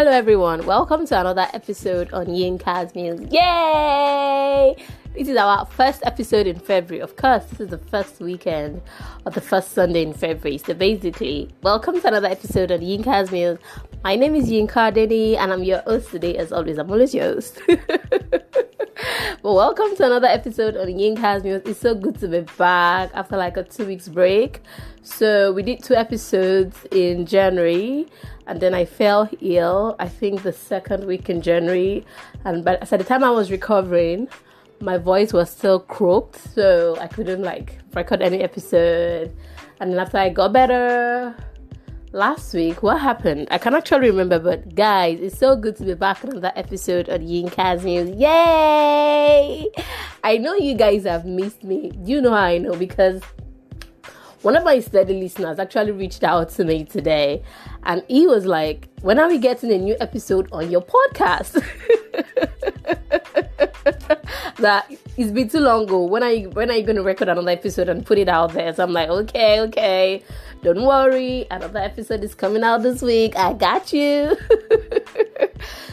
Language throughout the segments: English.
Hello everyone, welcome to another episode on Yinka's Meals. Yay! This is our first episode in February. Of course, this is the first weekend or the first Sunday in February. So basically, welcome to another episode on Yinka's Meals. My name is Yinka Denny and I'm your host today as always. I'm always your host. But welcome to another episode on Yinka's Meals. It's so good to be back after like a 2 weeks break. So we did 2 episodes in January and then I fell ill, I think the second week in January. And by the time I was recovering, my voice was still croaked, so I couldn't record any episode. And then after I got better last week, what happened? I can actually remember, but guys, it's so good to be back on another episode of Yinka's News. Yay! I know you guys have missed me. You know how I know, because one of my steady listeners actually reached out to me today and he was like, when are we getting a new episode on your podcast? That it's been too long ago. When are you going to record another episode and put it out there? So I'm like, okay, don't worry, another episode is coming out this week. I got you.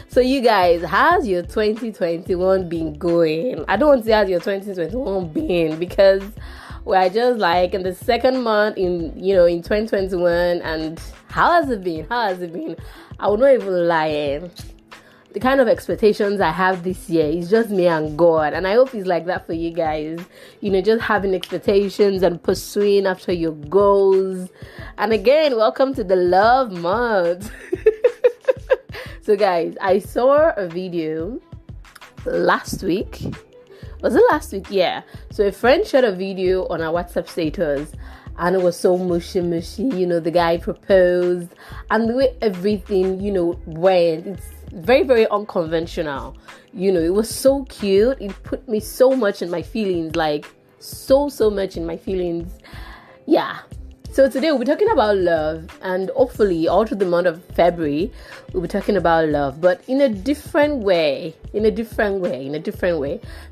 So you guys, how's your 2021 been going? I don't want to say how's your 2021 been, because we're just like in the second month in 2021, and how has it been? I would not even lie. The kind of expectations I have this year is just me and God, and I hope it's like that for you guys. Just having expectations and pursuing after your goals. And again, welcome to the love month. So guys, I saw a video last week. Was it last week? Yeah. So a friend shared a video on our WhatsApp status and it was so mushy. The guy proposed and the way everything, went, it's very, very unconventional. It was so cute. It put me so much in my feelings, so much in my feelings. Yeah. So today we'll be talking about love, and hopefully all through the month of February we'll be talking about love, but in a different way.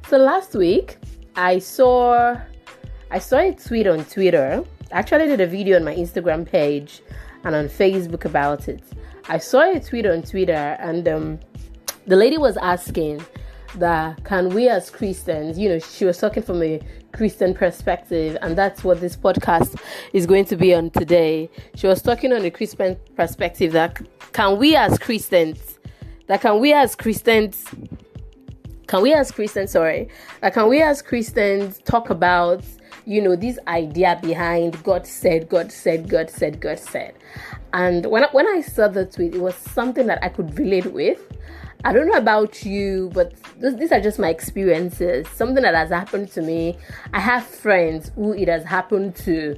So last week I saw a tweet on Twitter. I actually did a video on my Instagram page and on Facebook about it. I saw a tweet on Twitter and the lady was asking that can we as Christians, she was talking from a Christian perspective, and that's what this podcast is going to be on today. She was talking on a Christian perspective that can we as Christians talk about this idea behind God said. And when I saw the tweet, it was something that I could relate with. I don't know about you, but these are just my experiences. Something that has happened to me. I have friends who it has happened to,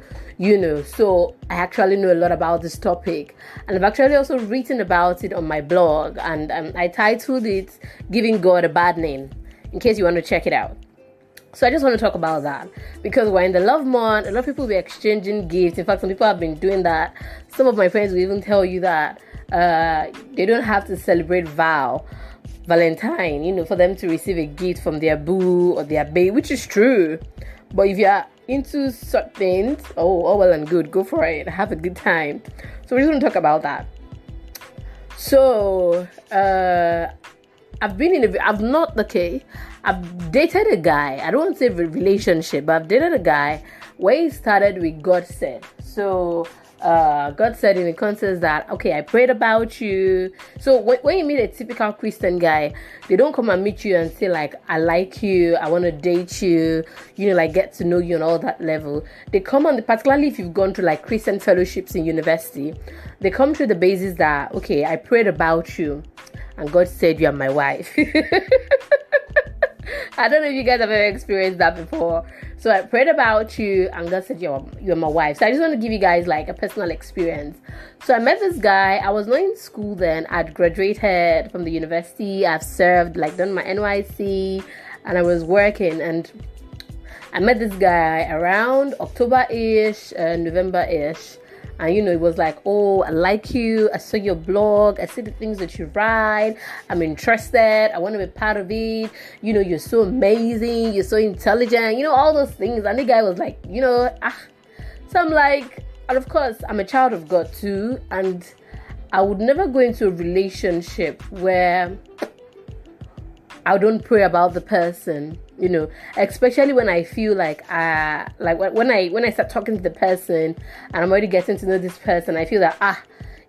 so I actually know a lot about this topic. And I've actually also written about it on my blog, and I titled it Giving God a Bad Name, in case you want to check it out. So I just want to talk about that because we're in the love month. A lot of people will be exchanging gifts. In fact, some people have been doing that. Some of my friends will even tell you that they don't have to celebrate Valentine, for them to receive a gift from their boo or their babe, which is true. But if you're into such things, oh well and good, go for it. Have a good time. So we're just going to talk about that. So I've dated a guy. I don't want to say a relationship, but I've dated a guy where he started with God said. So God said in the context that, okay, I prayed about you. So when you meet a typical Christian guy, they don't come and meet you and say I like you, I want to date you, get to know you on all that level. They come on, particularly if you've gone through Christian fellowships in university, they come through the basis that, okay, I prayed about you and God said you are my wife. I don't know if you guys have ever experienced that before. So I prayed about you and God said you're my wife. So I just want to give you guys a personal experience. So I met this guy. I was not in school then. I'd graduated from the university. I've served, done my NYC, and I was working. And I met this guy around October-ish, November-ish. And it was oh, I like you, I saw your blog, I see the things that you write, I'm interested, I want to be part of it, you're so amazing, you're so intelligent, all those things. And the guy was So I'm and of course I'm a child of God too, and I would never go into a relationship where I don't pray about the person, especially when I feel like when I start talking to the person and I'm already getting to know this person, I feel that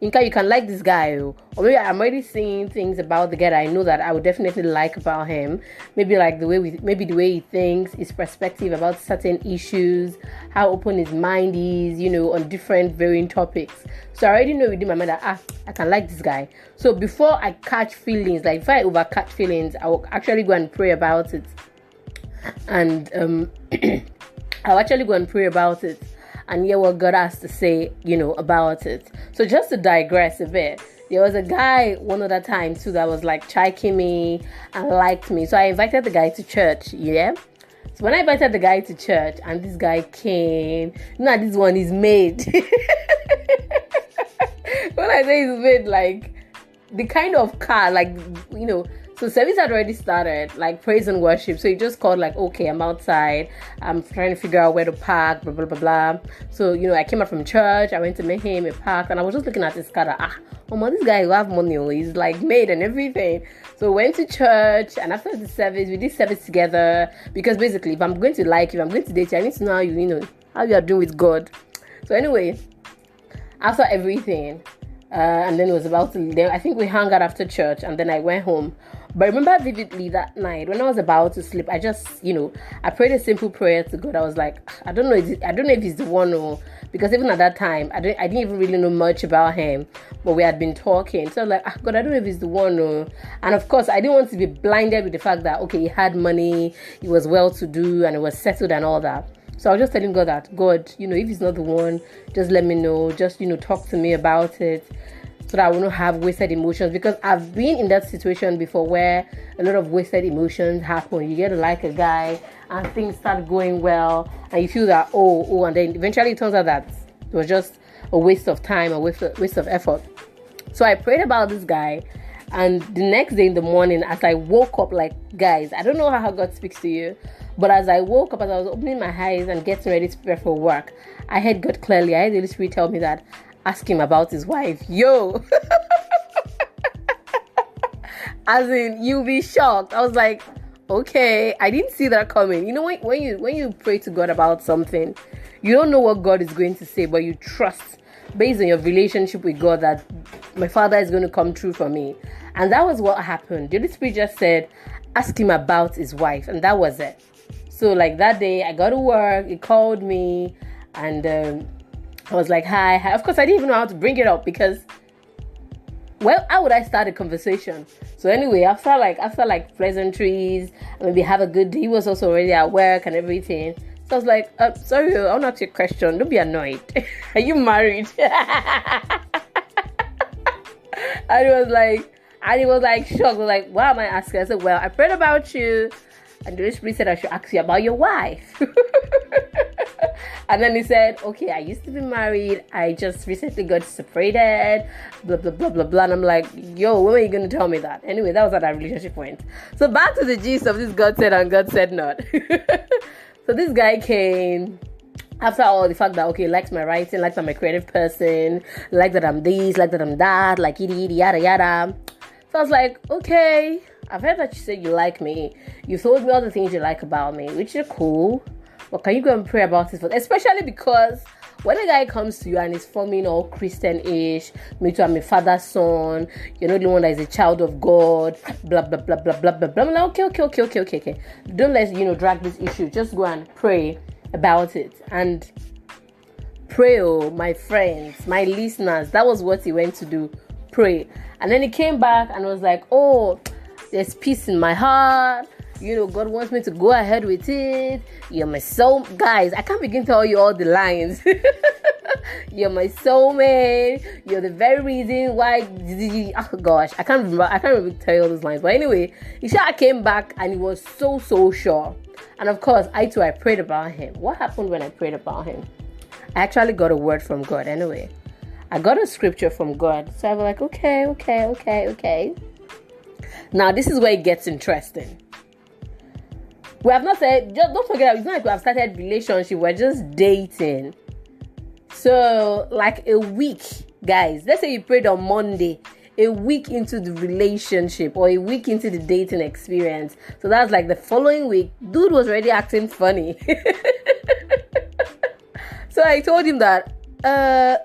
you can like this guy, or maybe I'm already seeing things about the guy that I know that I would definitely like about him. Maybe like the way he thinks, his perspective about certain issues, how open his mind is, on different varying topics. So I already know within my mind that I can like this guy. So before I catch feelings, like if I over catch feelings, I will actually go and pray about it, and I'll actually go and pray about it and hear what God has to say, about it. So just to digress a bit, there was a guy one other time too that was like chiking me and liked me. So I invited the guy to church, yeah? So when I invited the guy to church and this guy came, this one is made. When I say he's made, like the kind of car, like, so service had already started, like praise and worship. So he just called like, okay, I'm outside. I'm trying to figure out where to park, blah, blah, blah, blah. So, I came out from church. I went to meet him, I parked, and I was just looking at his car. This guy who have money, he's like made and everything. So went to church, and after the service, we did service together. Because basically, if I'm going to like you, if I'm going to date you, I need to know how you are doing with God. So anyway, after everything, and then it was about to, then I think we hung out after church, and then I went home. But I remember vividly that night when I was about to sleep, I just, I prayed a simple prayer to God. I was like, I don't know if he's the one, or because even at that time, I didn't even really know much about him, but we had been talking. So I was like, God, I don't know if he's the one, or, and of course, I didn't want to be blinded with the fact that, okay, he had money, he was well-to-do, and he was settled and all that. So I was just telling God that, God, if he's not the one, just let me know, just, talk to me about it, so that I will not have wasted emotions. Because I've been in that situation before where a lot of wasted emotions happen. You get to like a guy and things start going well, and you feel that, and then eventually it turns out that it was just a waste of time, a waste of effort. So I prayed about this guy, and the next day in the morning, as I woke up, like, guys, I don't know how God speaks to you, but as I woke up, as I was opening my eyes and getting ready to prepare for work, I heard God clearly. I heard the Holy Spirit tell me that, ask him about his wife. Yo! As in, you'll be shocked. I was like, okay, I didn't see that coming. When you pray to God about something, you don't know what God is going to say, but you trust, based on your relationship with God, that my Father is going to come true for me. And that was what happened. The Holy Spirit just said, ask him about his wife, and that was it. So like that day, I got to work, he called me, and I was like, hi. Of course, I didn't even know how to bring it up because, well, how would I start a conversation? So anyway, after like pleasantries, maybe have a good day. He was also already at work and everything. So I was like, sorry, I'll not your question. Don't be annoyed. Are you married? And he was like shocked. Like, why am I asking? I said, well, I prayed about you, and the Holy Spirit said I should ask you about your wife. And then he said, okay, I used to be married. I just recently got separated, blah, blah, blah, blah, blah. And I'm like, yo, when are you going to tell me that? Anyway, that was how that relationship went. So back to the gist of this God said and God said not. So this guy came after all the fact that, okay, likes my writing, likes I'm a creative person, like that I'm this, like that I'm that, like yada, yada. So I was like, okay, I've heard that you said you like me. You told me all the things you like about me, which are cool. But can you go and pray about it? Especially because when a guy comes to you and is forming all Christian-ish, me too, I'm a father's son, you're not the one that is a child of God, blah, blah, blah, blah, blah, blah, blah. I'm like, okay. Don't let's, drag this issue. Just go and pray about it. And pray, my friends, my listeners, that was what he went to do. Pray. And then he came back and was like, there's peace in my heart. God wants me to go ahead with it. You're my soul. Guys, I can't begin to tell you all the lines. You're my soulmate. You're the very reason why. Oh gosh, I can't remember tell you all those lines. But anyway, Isha came back and he was so sure. And of course, I prayed about him. What happened when I prayed about him? I actually got a word from God anyway. I got a scripture from God. So I was like, okay. Now, this is where it gets interesting. We have not said, just don't forget, it's not like we have started relationship, we're just dating. So, like a week Guys, let's say you prayed on Monday, a week into the relationship or a week into the dating experience. So that's like the following week, dude was already acting funny. So I told him that,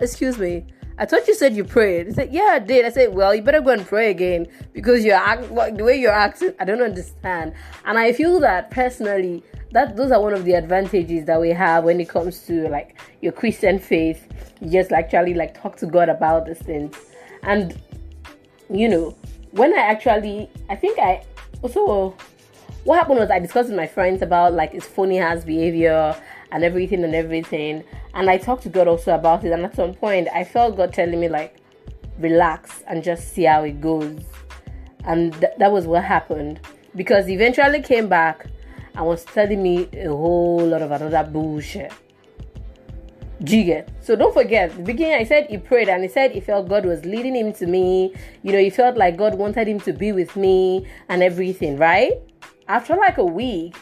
excuse me, I thought you said you prayed. He said, yeah, I did. I said, well, you better go and pray again because the way you're acting, I don't understand. And I feel that personally, that those are one of the advantages that we have when it comes to like your Christian faith. You just actually like talk to God about these things. And you know, when what happened was I discussed with my friends about like his phony ass behavior and everything. And I talked to God also about it. And at some point, I felt God telling me like, relax and just see how it goes. And that was what happened. Because he eventually came back and was telling me a whole lot of another bullshit. Jigget. So don't forget, at the beginning I said he prayed and he said he felt God was leading him to me. You know, he felt like God wanted him to be with me and everything, right? After like a week,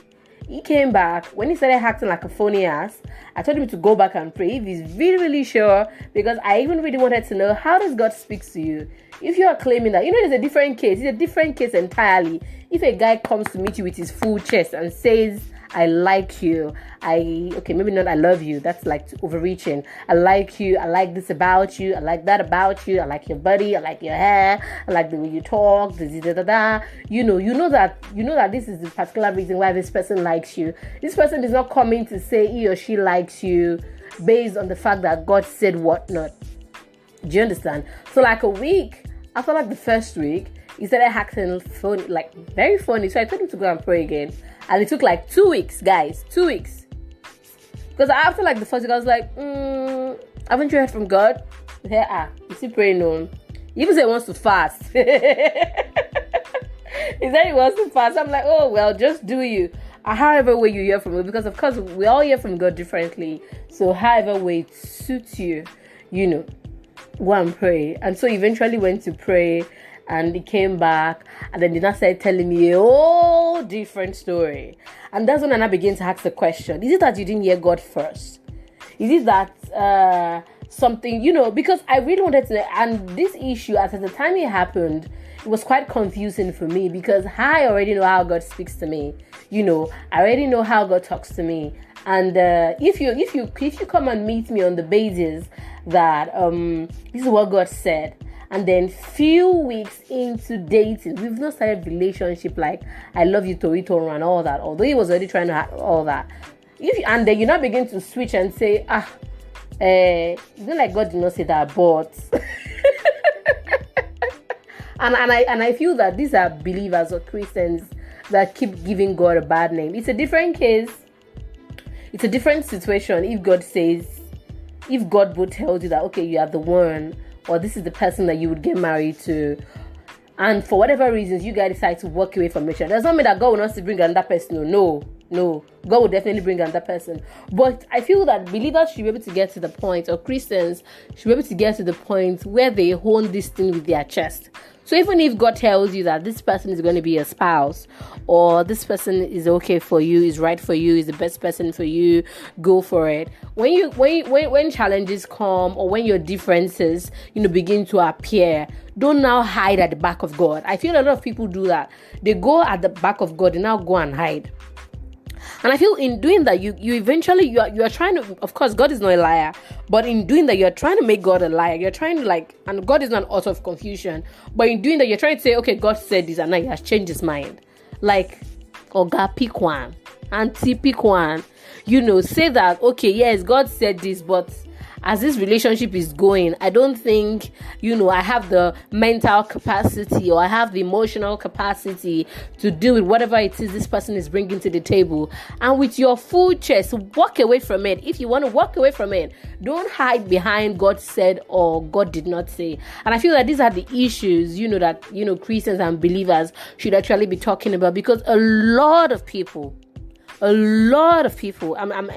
he came back. When he started acting like a phony ass, I told him to go back and pray if he's really, really sure, because I even really wanted to know, how does God speak to you? If you are claiming that, you know, there's a different case. It's a different case entirely. If a guy comes to meet you with his full chest and says, I like you, maybe not I love you, that's like overreaching. I like you, I like this about you, I like that about you, I like your body, I like your hair, I like the way you talk, you know that this is the particular reason why this person likes you. This person is not coming to say he or she likes you based on the fact that God said whatnot. Do you understand? So like a week after like the first week, he started acting funny, like very funny. So I told him to go and pray again. And it took like 2 weeks, guys. 2 weeks. Because after like the first week, I was like, haven't you heard from God? He said, you still praying on. He even said he wants to fast. He said he wants to fast. I'm like, oh, well, just do you. However way you hear from him. Because, of course, we all hear from God differently. So however way it suits you, you know, go and pray. And so eventually went to pray. And he came back, and then Dina started telling me a whole different story. And that's when I began to ask the question, is it that you didn't hear God first? Is it that something, you know, because I really wanted to know, and this issue, at the time it happened, it was quite confusing for me, because I already know how God speaks to me. You know, I already know how God talks to me. And if you come and meet me on the basis that this is what God said, and then few weeks into dating, we've not started relationship like I love you, Torito, and all that. Although he was already trying to have all that. And then you now begin to switch and say, it's not like God did not say that, but and I feel that these are believers or Christians that keep giving God a bad name. It's a different case. It's a different situation if God both tells you that, okay, you are the one, or this is the person that you would get married to, and for whatever reasons you guys decide to walk away from each other. Does not mean that God will not still bring another person. No, God will definitely bring another person. But I feel that believers should be able to get to the point, or Christians should be able to get to the point where they hone this thing with their chest. So even if God tells you that this person is going to be your spouse, or this person is okay for you, is right for you, is the best person for you, go for it. When challenges come, or when your differences, begin to appear, don't now hide at the back of God. I feel a lot of people do that. They go at the back of God and now go and hide. And I feel in doing that, you eventually, you are trying to, of course, God is not a liar, but in doing that, you're trying to make God a liar. You're trying to and God is not an author of confusion, but in doing that, you're trying to say, okay, God said this, and now he has changed his mind. Like, Oga, pick one. Auntie, pick one. Say that, okay, yes, God said this, but as this relationship is going, I don't think, I have the mental capacity, or I have the emotional capacity to deal with whatever it is this person is bringing to the table. And with your full chest, walk away from it. If you want to walk away from it, don't hide behind God said or God did not say. And I feel that these are the issues, that, Christians and believers should actually be talking about, because a lot of people, I'm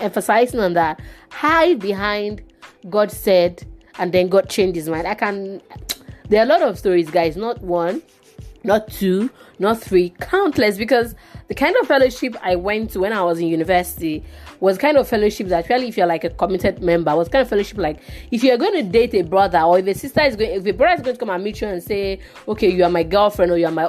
emphasizing on that, hide behind God said, and then God changed his mind. There are a lot of stories, guys, not one, not two, not three, countless, because the kind of fellowship I went to when I was in university was kind of fellowship that actually, if you're like a committed member, was kind of fellowship like if you're going to date a brother, or if a sister is going, if a brother is going to come and meet you and say, okay, you are my girlfriend, or you are my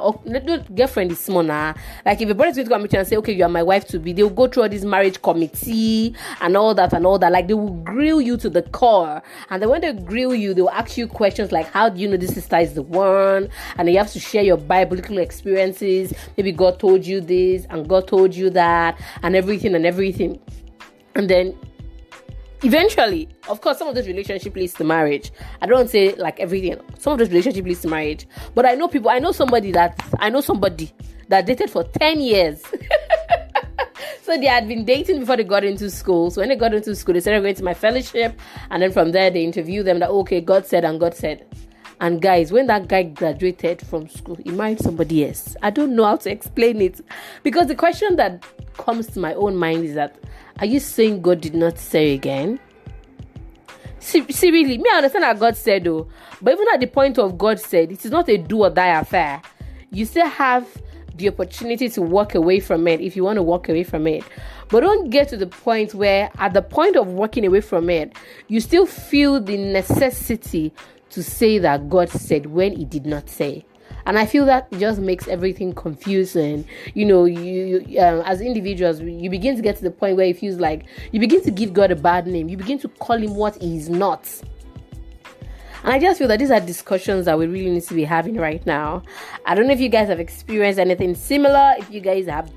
girlfriend is small now. Like if a brother is going to come and meet you and say, okay, you are my wife to be, they'll go through all this marriage committee and all that. Like they will grill you to the core, and then when they grill you, they will ask you questions like, how do you know this sister is the one? And then you have to share your biblical experiences. Maybe God told you this and God told you that, and everything. And then eventually, of course, some of those relationships leads to marriage. I don't say like everything. Some of those relationships leads to marriage. But I know somebody that dated for 10 years. So they had been dating before they got into school. So when they got into school, they started going to my fellowship. And then from there, they interviewed them that, okay, God said and God said. And guys, when that guy graduated from school, he married somebody else. I don't know how to explain it. Because the question that comes to my own mind is that, are you saying God did not say again? Seriously, me, I understand that God said though. But even at the point of God said, it is not a do or die affair. You still have the opportunity to walk away from it if you want to walk away from it. But don't get to the point where at the point of walking away from it, you still feel the necessity to say that God said when he did not say. And I feel that just makes everything confusing. You as individuals, you begin to get to the point where it feels like you begin to give God a bad name. You begin to call him what he is not. And I just feel that these are discussions that we really need to be having right now. I don't know if you guys have experienced anything similar. If you guys have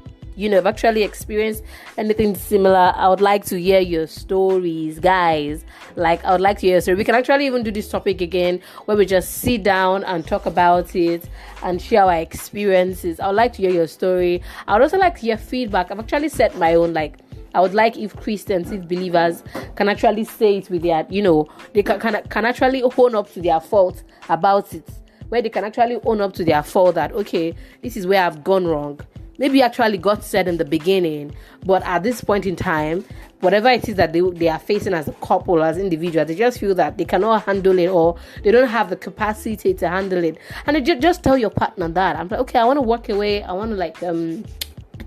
actually experienced anything similar, I would like to hear your stories, guys. Like, I would like to hear your story. We can actually even do this topic again where we just sit down and talk about it and share our experiences. I would like to hear your story. I would also like to hear feedback. I've actually set my own, I would like if Christians, if believers can actually say it with their, they can actually own up to their fault about it. Where they can actually own up to their fault that, okay, this is where I've gone wrong. Maybe actually God said in the beginning, but at this point in time, whatever it is that they are facing as a couple, as individuals, they just feel that they cannot handle it, or they don't have the capacity to handle it. And they just tell your partner that. I'm like, okay, I want to walk away. I want to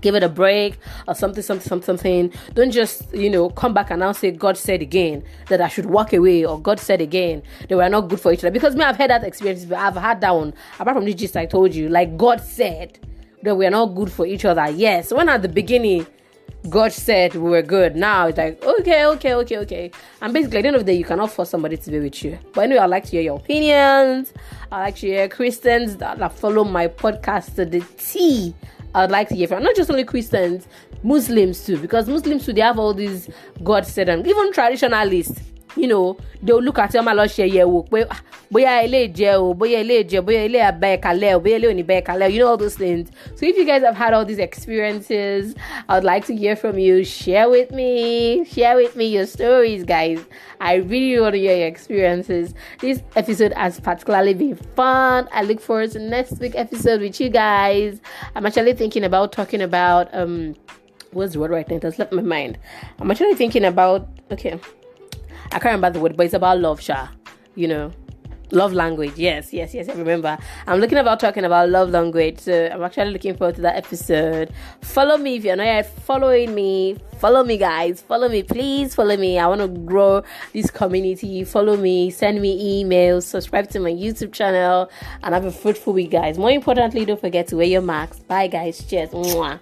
give it a break or something. Don't just, come back and now say God said again that I should walk away, or God said again they were not good for each other. Because me, I've had that experience. I've had that one. Apart from this gist I told you, like God said that we are not good for each other. Yes, when at the beginning God said we were good, now it's like okay. And basically at the end of the day, you cannot force somebody to be with you. But anyway, I'd like to hear your opinions. I'd like to hear Christians that follow my podcast to the T. I'd like to hear from not just only Christians, Muslims too, because Muslims too, they have all these God said, and even traditionalists, they'll look at your share all those things. So if you guys have had all these experiences, I would like to hear from you. Share with me your stories, guys. I really want to hear your experiences. This episode has particularly been fun. I look forward to next week's episode with you guys. I'm actually thinking about talking about what's the word right now? It has left my mind. I'm actually thinking about I can't remember the word, but it's about love, love language. Yes, I remember. I'm talking about love language. So I'm actually looking forward to that episode. Follow me if you're not yet following me. Follow me, guys. Follow me. Please follow me. I want to grow this community. Follow me. Send me emails. Subscribe to my YouTube channel. And have a fruitful week, guys. More importantly, don't forget to wear your masks. Bye, guys. Cheers. Mwah.